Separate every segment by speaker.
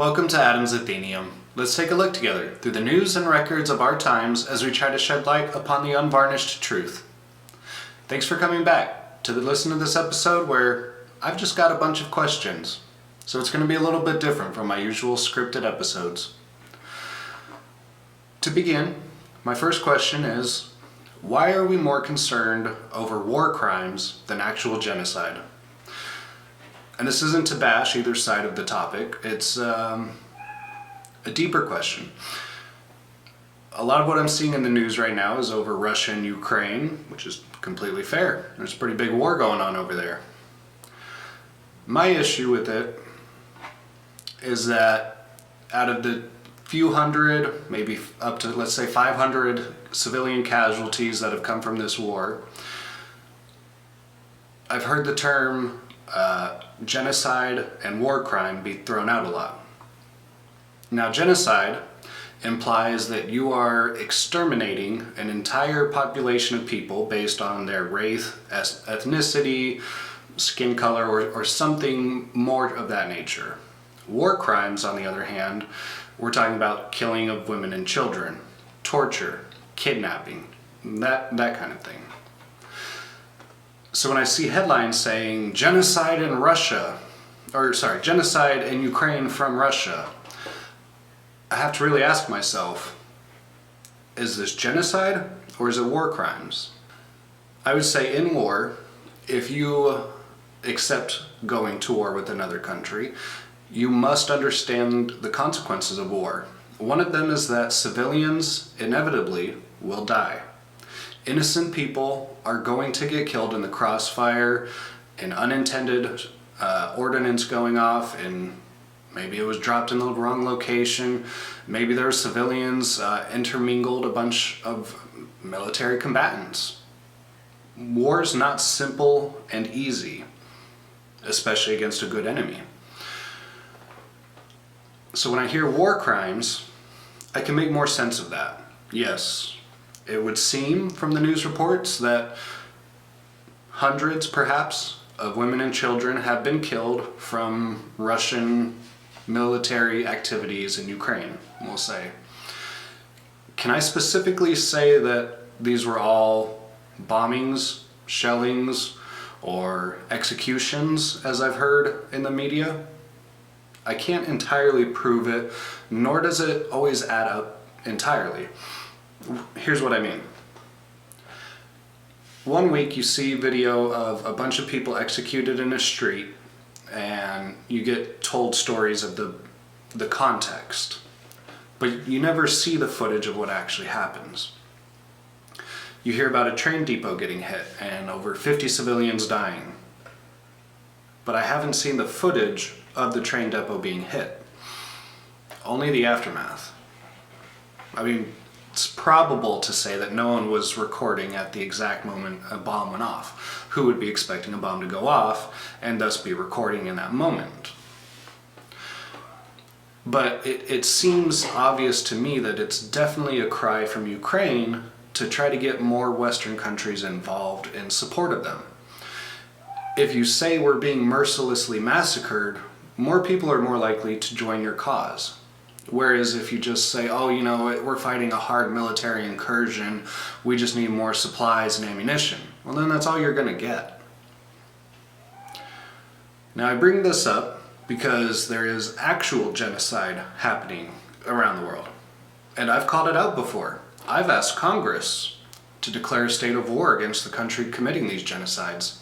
Speaker 1: Welcome to Adam's Athenaeum. Let's take a look together through the news and records of our times as we try to shed light upon the unvarnished truth. Thanks for coming back to listen to this episode where I've just got a bunch of questions, so it's going to be a little bit different from my usual scripted episodes. To begin, my first question is, why are we more concerned over war crimes than actual genocide? And this isn't to bash either side of the topic, it's a deeper question. A lot of what I'm seeing in the news right now is over Russia and Ukraine, which is completely fair. There's a pretty big war going on over there. My issue with it is that out of the few hundred, maybe up to let's say 500 civilian casualties that have come from this war, I've heard the term genocide and war crime be thrown out a lot. Now, genocide implies that you are exterminating an entire population of people based on their race, ethnicity, skin color, or something more of that nature. War crimes, on the other hand, we're talking about killing of women and children, torture, kidnapping, that kind of thing. So when I see headlines saying genocide in Ukraine from Russia, I have to really ask myself, is this genocide or is it war crimes? I would say in war, if you accept going to war with another country, you must understand the consequences of war. One of them is that civilians inevitably will die. Innocent people are going to get killed in the crossfire, an unintended ordinance going off, and maybe it was dropped in the wrong location. Maybe there were civilians intermingled a bunch of military combatants. War's not simple and easy, especially against a good enemy. So when I hear war crimes, I can make more sense of that. Yes, it would seem from the news reports that hundreds, perhaps, of women and children have been killed from Russian military activities in Ukraine, we'll say. Can I specifically say that these were all bombings, shellings, or executions, as I've heard in the media? I can't entirely prove it, nor does it always add up entirely. Here's what I mean. One week you see video of a bunch of people executed in a street, and you get told stories of the context, but you never see the footage of what actually happens. You hear about a train depot getting hit and over 50 civilians dying, but I haven't seen the footage of the train depot being hit, only the aftermath. I mean, it's probable to say that no one was recording at the exact moment a bomb went off. Who would be expecting a bomb to go off and thus be recording in that moment? But it seems obvious to me that it's definitely a cry from Ukraine to try to get more Western countries involved in support of them. If you say we're being mercilessly massacred, more people are more likely to join your cause. Whereas if you just say, oh, you know, we're fighting a hard military incursion, we just need more supplies and ammunition, well, then that's all you're going to get. Now, I bring this up because there is actual genocide happening around the world. And I've called it out before. I've asked Congress to declare a state of war against the country committing these genocides.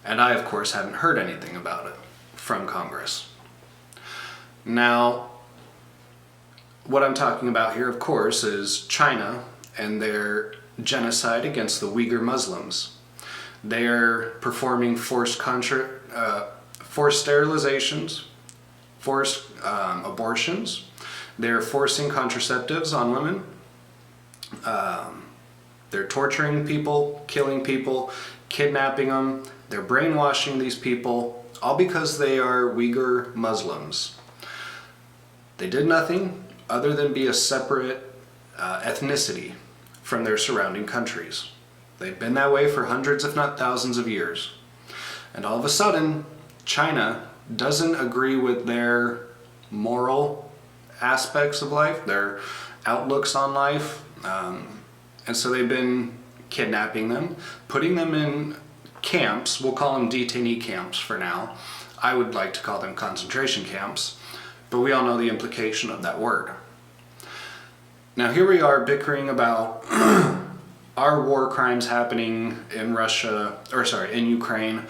Speaker 1: And I, of course, haven't heard anything about it from Congress. Now, what I'm talking about here, of course, is China and their genocide against the Uyghur Muslims. They are performing forced sterilizations, forced abortions. They're forcing contraceptives on women. They're torturing people, killing people, kidnapping them. They're brainwashing these people, all because they are Uyghur Muslims. They did nothing other than be a separate ethnicity from their surrounding countries. They've been that way for hundreds, if not thousands of years. And all of a sudden, China doesn't agree with their moral aspects of life, their outlooks on life. And so they've been kidnapping them, putting them in camps. We'll call them detainee camps for now. I would like to call them concentration camps, but we all know the implication of that word. Now here we are bickering about are war crimes happening in in Ukraine,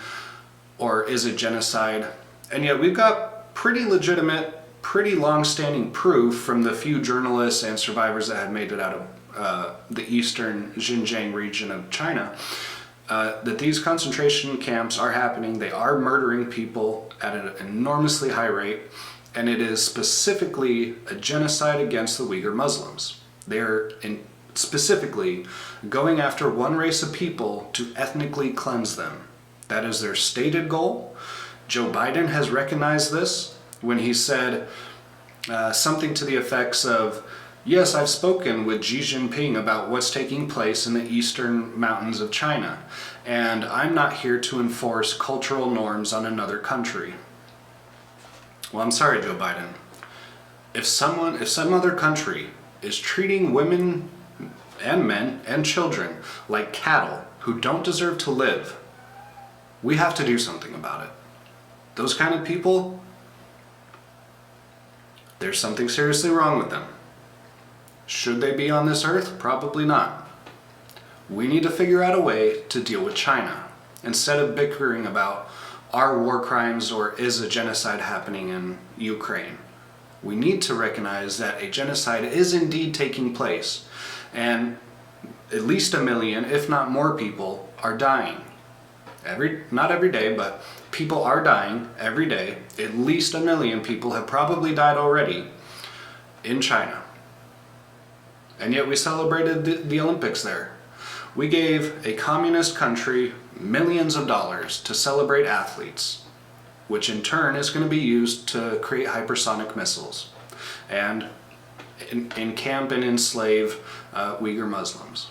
Speaker 1: or is it genocide? And yet we've got pretty legitimate, pretty long-standing proof from the few journalists and survivors that had made it out of the eastern Xinjiang region of China, that these concentration camps are happening. They are murdering people at an enormously high rate, and it is specifically a genocide against the Uyghur Muslims. They're specifically going after one race of people to ethnically cleanse them. That is their stated goal. Joe Biden has recognized this when he said something to the effects of, yes, I've spoken with Xi Jinping about what's taking place in the eastern mountains of China, and I'm not here to enforce cultural norms on another country. Well, I'm sorry, Joe Biden. If some other country is treating women and men and children like cattle who don't deserve to live, we have to do something about it. Those kind of people, there's something seriously wrong with them. Should they be on this earth? Probably not. We need to figure out a way to deal with China instead of bickering about are war crimes or is a genocide happening in Ukraine. We need to recognize that a genocide is indeed taking place, and at least 1 million, if not more people, are dying. Not every day, but people are dying every day. At least 1 million people have probably died already in China. And yet we celebrated the Olympics there. We gave a communist country millions of dollars to celebrate athletes, which in turn is going to be used to create hypersonic missiles and encamp and enslave Uyghur Muslims.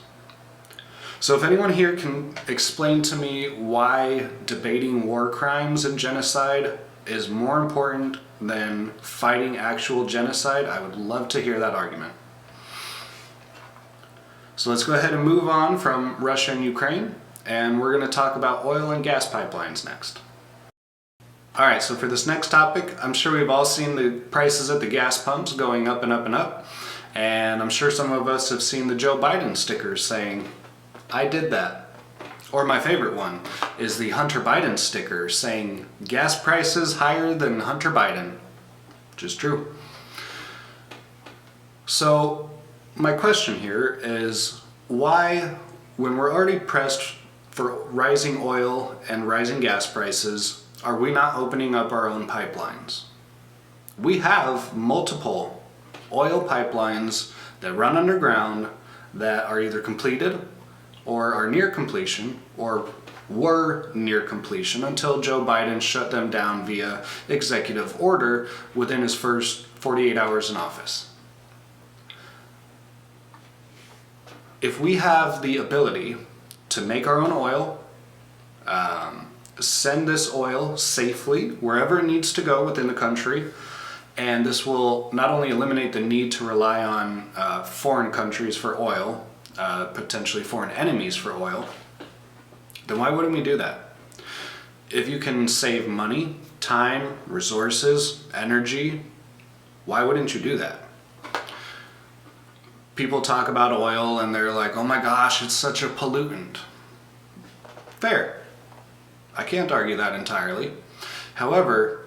Speaker 1: So if anyone here can explain to me why debating war crimes and genocide is more important than fighting actual genocide, I would love to hear that argument. So let's go ahead and move on from Russia and Ukraine, and we're going to talk about oil and gas pipelines next. Alright, so for this next topic, I'm sure we've all seen the prices at the gas pumps going up and up and up, and I'm sure some of us have seen the Joe Biden stickers saying, I did that. Or my favorite one is the Hunter Biden sticker saying, gas prices higher than Hunter Biden, which is true. So my question here is, why, when we're already pressed for rising oil and rising gas prices, are we not opening up our own pipelines? We have multiple oil pipelines that run underground that are either completed or are near completion or were near completion until Joe Biden shut them down via executive order within his first 48 hours in office. If we have the ability to make our own oil, send this oil safely wherever it needs to go within the country, and this will not only eliminate the need to rely on foreign countries for oil, potentially foreign enemies for oil, then why wouldn't we do that? If you can save money, time, resources, energy, why wouldn't you do that? People talk about oil and they're like, oh my gosh, it's such a pollutant. Fair. I can't argue that entirely. However,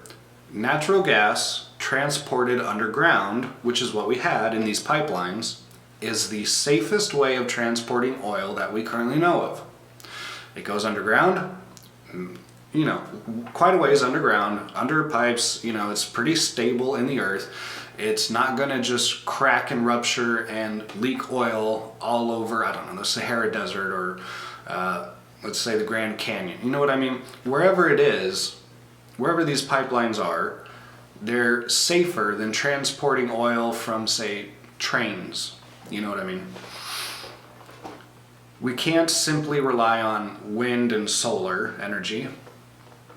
Speaker 1: natural gas transported underground, which is what we had in these pipelines, is the safest way of transporting oil that we currently know of. It goes underground, quite a ways underground, under pipes, it's pretty stable in the earth. It's not gonna just crack and rupture and leak oil all over, the Sahara Desert or let's say the Grand Canyon. You know what I mean? Wherever it is, wherever these pipelines are, they're safer than transporting oil from, say, trains. You know what I mean? We can't simply rely on wind and solar energy.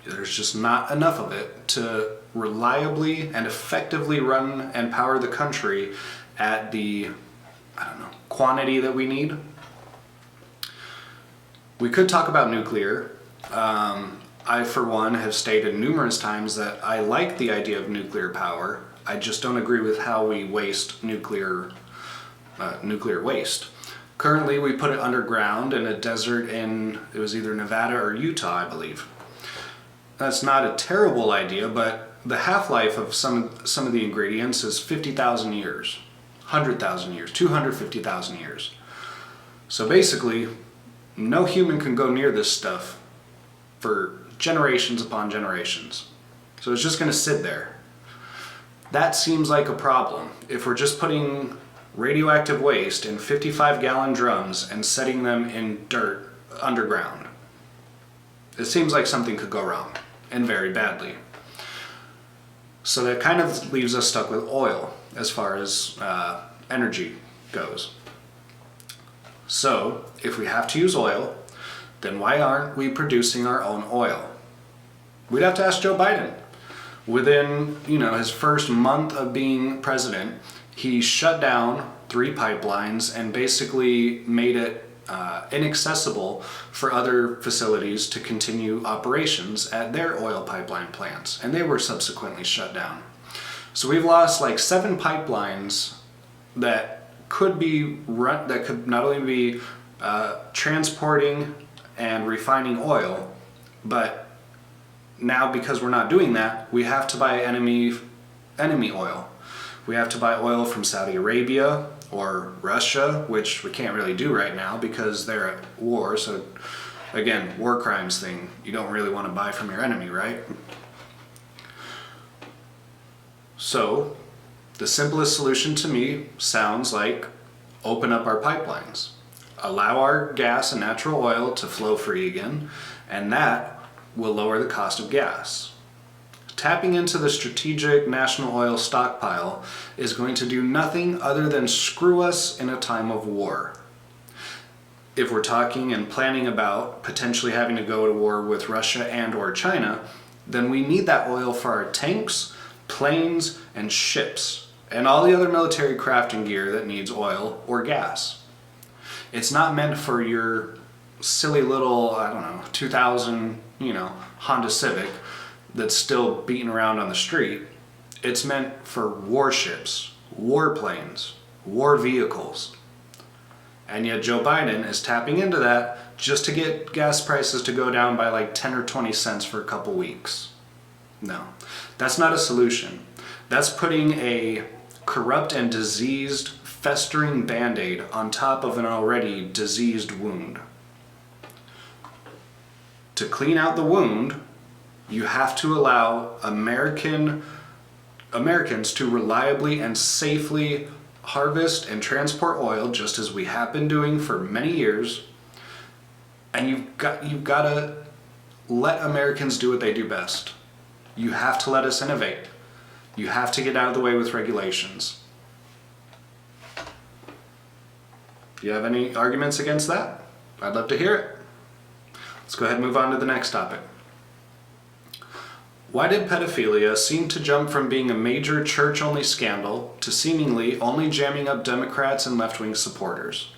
Speaker 1: There's just not enough of it to reliably and effectively run and power the country at the, quantity that we need. We could talk about nuclear. I, for one, have stated numerous times that I like the idea of nuclear power. I just don't agree with how we waste nuclear waste. Currently, we put it underground in a desert in, it was either Nevada or Utah, I believe. That's not a terrible idea, but the half-life of some of the ingredients is 50,000 years, 100,000 years, 250,000 years. So basically, no human can go near this stuff for generations upon generations. So it's just going to sit there. That seems like a problem. If we're just putting radioactive waste in 55-gallon drums and setting them in dirt underground, it seems like something could go wrong, and very badly. So that kind of leaves us stuck with oil as far as energy goes. So if we have to use oil, then why aren't we producing our own oil? We'd have to ask Joe Biden. Within, his first month of being president, he shut down 3 pipelines and basically made it inaccessible for other facilities to continue operations at their oil pipeline plants, and they were subsequently shut down. So we've lost like 7 pipelines that could not only be transporting and refining oil, but now because we're not doing that, we have to buy enemy oil. We have to buy oil from Saudi Arabia or Russia, which we can't really do right now because they're at war. So again, war crimes thing. You don't really want to buy from your enemy, right? So the simplest solution to me sounds like open up our pipelines. Allow our gas and natural oil to flow free again, and that will lower the cost of gas. Tapping into the strategic national oil stockpile is going to do nothing other than screw us in a time of war. If we're talking and planning about potentially having to go to war with Russia and or China, then we need that oil for our tanks, planes, and ships, and all the other military craft and gear that needs oil or gas. It's not meant for your silly little, 2000, Honda Civic that's still beating around on the street. It's meant for warships, warplanes, war vehicles. And yet Joe Biden is tapping into that just to get gas prices to go down by like 10 or 20 cents for a couple weeks. No, that's not a solution. That's putting a corrupt and diseased, festering Band-Aid on top of an already diseased wound. To clean out the wound, you have to allow Americans to reliably and safely harvest and transport oil, just as we have been doing for many years. And you've got to let Americans do what they do best. You have to let us innovate. You have to get out of the way with regulations. Do you have any arguments against that? I'd love to hear it. Let's go ahead and move on to the next topic. Why did pedophilia seem to jump from being a major church-only scandal to seemingly only jamming up Democrats and left-wing supporters?